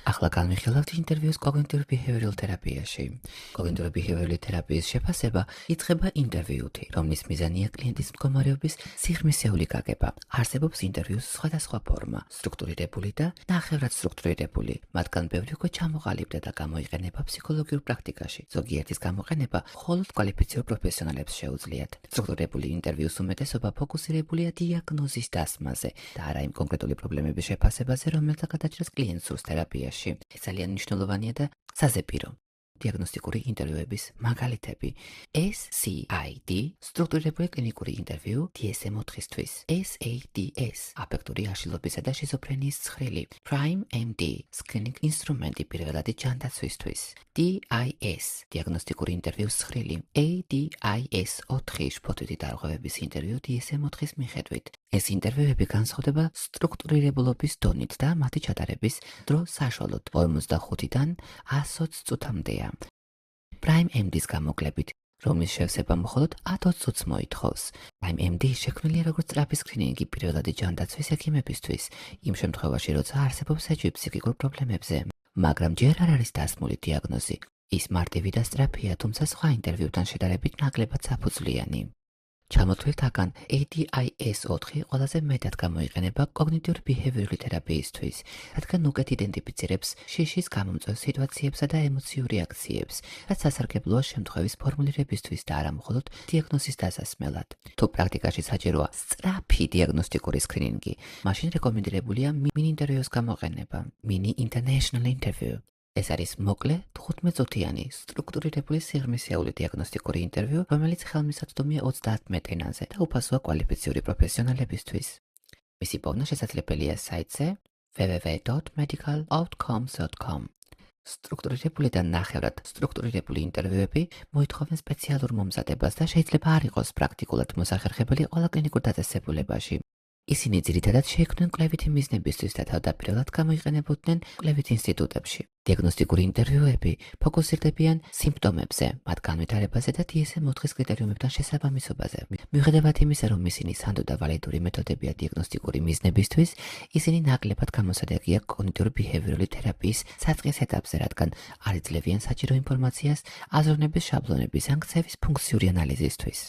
ახლა განვიხილავთ ინტერვიუს კოგნიტიურ-ბიჰევიორალ თერაპიაში. კოგნიტიურ-ბიჰევიორალი თერაპიის შეფასება იწყება ინტერვიუთი, რომლის მიზანია კლიენტის მდგომარეობის სიღრმისეული გაგება. არსებობს ინტერვიუს სხვადასხვა ფორმა, სტრუქტურირებული და ნახევრად სტრუქტურირებული. მათგან ბევრი უკვე ჩამოყალიბდა და გამოიყენება ფსიქოლოგიურ პრაქტიკაში. ზოგიერთის გამოყენება მხოლოდ კვალიფიციურ პროფესიონალებს შეუძლიათ. სტრუქტურირებული ინტერვიუს უმეტესობა ფოკუსირებულია დიაგნოზის დასმაზე და არა იმ კონკრეტული პრობლემების შეფასებაზე, რომელთა გადაჭრას კლიენტს სურს თერაპიაში. ეს ძალიან მნიშვნელოვანია და საზეპირო. დიაგნოსტიკური ინტერვიუების მაგალითები: SCID სტრუქტურირებული კლინიკური ინტერვიუ DSM-4-ისთვის, SADS აფექტური აშლილობისა და შიზოფრენიის ცხრილი, Prime MD სკრინინგ ინსტრუმენტი პირველადი ჯანდაცვისთვის, DIS დიაგნოსტიკური ინტერვიუს ცხრილი, ADIS-4 შფოთვითი დარღვევების ინტერვიუ DSM-4-ის მიხედვით. ეს ინტერვიუები განსხვავდება სტრუქტურირებულობის დონით და მათი ჩატარების დრო საშუალოდ 45-დან 120 წუთამდეა. Prime MD-ს გამოკლებით, რომლის შევსება მხოლოდ 10 წუთს მოითხოვს. Prime MD შექმნილია როგორც სწრაფი სკრინინგი პირველადი ჯანდაცვის ექიმებისთვის, იმ შემთხვევაში, როცა არსებობს ეჭვი ფსიქიკურ პრობლემებზე, მაგრამ ჯერ არ არის დასმული დიაგნოზი. ის მარტივი და სწრაფია, თუმცა სხვა ინტერვიუთან შედარებით ნაკლებად საფუძვლიანი. ჩამოთვლით აქან ADIS-4 ყველაზე მეტად გამოიყენება კოგნიტიურ-ბიჰევიორალი თერაპიისთვის, რადგან უკეთ იდენტიფიცირებს შიშის გამომწვევ სიტუაციებსა და ემოციურ რეაქციებს, რაც სასარგებლოა შემთხვევის ფორმულირებისთვის და არა მხოლოდ დიაგნოზის დასასმელად. თუ პრაქტიკაში საჭიროა სწრაფი დიაგნოსტიკური სკრინინგი, მაშინ რეკომენდირებულია mini ინტერვიუს გამოყენება, mini international interview. ეს არის მოკლე 15 წუთიანი სტრუქტურირებული სიღრმისეული დიაგნოსტიკური ინტერვიუ, რომელიც ხელმისაწვდომია 30 ენაზე და უფასოა კვალიფიციური პროფესიონალებისთვის. მისი პოვნა შესაძლებელია საიტზე www.medicaloutcomes.com. სტრუქტურირებული და ნახევრად სტრუქტურირებული ინტერვიუები მოითხოვენ სპეციალურ მომზადებას და შეიძლება არ იყოს პრაქტიკულად მოსახერხებელი ყველა კლინიკურ დაწესებულებაში. ისინი ძირითადად შეიქმნენ კვლევითი მიზნებისთვის და თავდაპირველად გამოიყენებოდნენ კვლევით ინსტიტუტებში. დიაგნოსტიკური ინტერვიუები ფოკუსირდებიან სიმპტომებზე, მათ განვითარებაზე და DSM-4-ის კრიტერიუმებთან შესაბამისობაზე. მიუხედავად იმისა, რომ ისინი სანდო და ვალიდური მეთოდებია დიაგნოსტიკური მიზნებისთვის, ისინი ნაკლებად გამოსადეგია კოგნიტიურ-ბიჰევიორალი თერაპიის საწყის ეტაპზე, რადგან არ იძლევიან საჭირო ინფორმაციას აზროვნების შაბლონების ან ქცევის ფუნქციური ანალიზისთვის.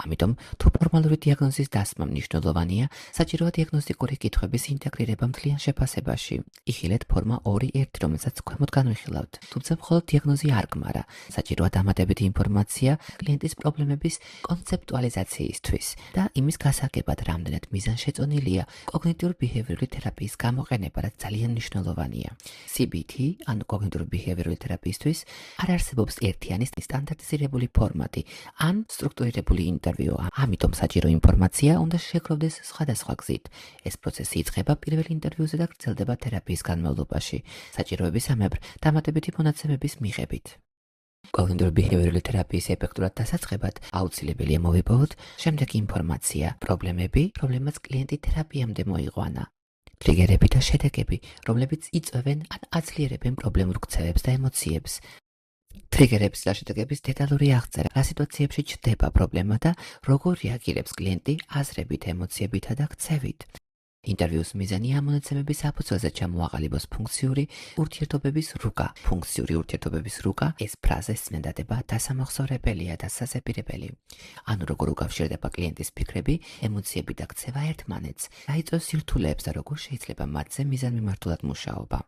ამიტომ, თუ ფორმალური დიაგნოზის დასმა მნიშვნელოვანია, საჭიროა დიაგნოსტიკური კითხვების ინტეგრირება მთლიან შეფასებაში. იხილეთ ფორმა 2-1, რომელსაც ქვემოთ განვიხილავთ. თუმცა მხოლოდ დიაგნოზი არ გმარა. საჭიროა დამატებითი ინფორმაცია კლიენტის პრობლემების კონცეპტუალიზაციისთვის და იმის გასაგებად, რამდენად მიზანშეწონილია კოგნიტიურ-ბიჰევიორალი თერაპიის გამოყენება, რაც ძალიან მნიშვნელოვანია. CBT, ანუ კოგნიტიურ-ბიჰევიორალი თერაპიისთვის, არ არსებობს ერთიანი სტანდარტიზირებული ფორმატი ან სტრუქტურირებული ინტერვიუ. ამიტომ საჭირო ინფორმაცია უნდა შეგროვდეს სხვადასხვა გზით. ეს პროცესი იწყება პირველ ინტერვიუზე და გრძელდება თერაპიის განმავლობაში, საჭიროებისამებრ დამატებითი მონაცემების მიღებით. კოგნიტიურ-ბიჰევიორალი თერაპიის ეფექტურად დასაწყებად აუცილებელია მოვიპოვოთ შემდეგი ინფორმაცია: პრობლემები, რომლებმაც კლიენტი თერაპიამდე მოიყვანა. ტრიგერები და შედეგები, რომლებიც იწვევენ ან აძლიერებენ პრობლემურ ქცევებს და ემოციებს. ტრიგერების და შედეგების დეტალური აღწერა, რა სიტუაციებში ჩნდება პრობლემა და როგორ რეაგირებს კლიენტი აზრებით, ემოციებითა და ქცევით. ინტერვიუს მიზანია ამ მონაცემების საფუძველზე ჩამოაყალიბოს ფუნქციური ურთიერთობების რუკა. ფუნქციური ურთიერთობების რუკა ეს ფრაზის წინადადება დასამახსოვრებელია და სასაპირებელი. ანუ როგორ უკავშირდება კლიენტის ფიქრები, ემოციები და ქცევა ერთმანეთს, რა იწვევს სირთულეებს და როგორ შეიძლება მათზე მიზანმიმართულად მუშაობა.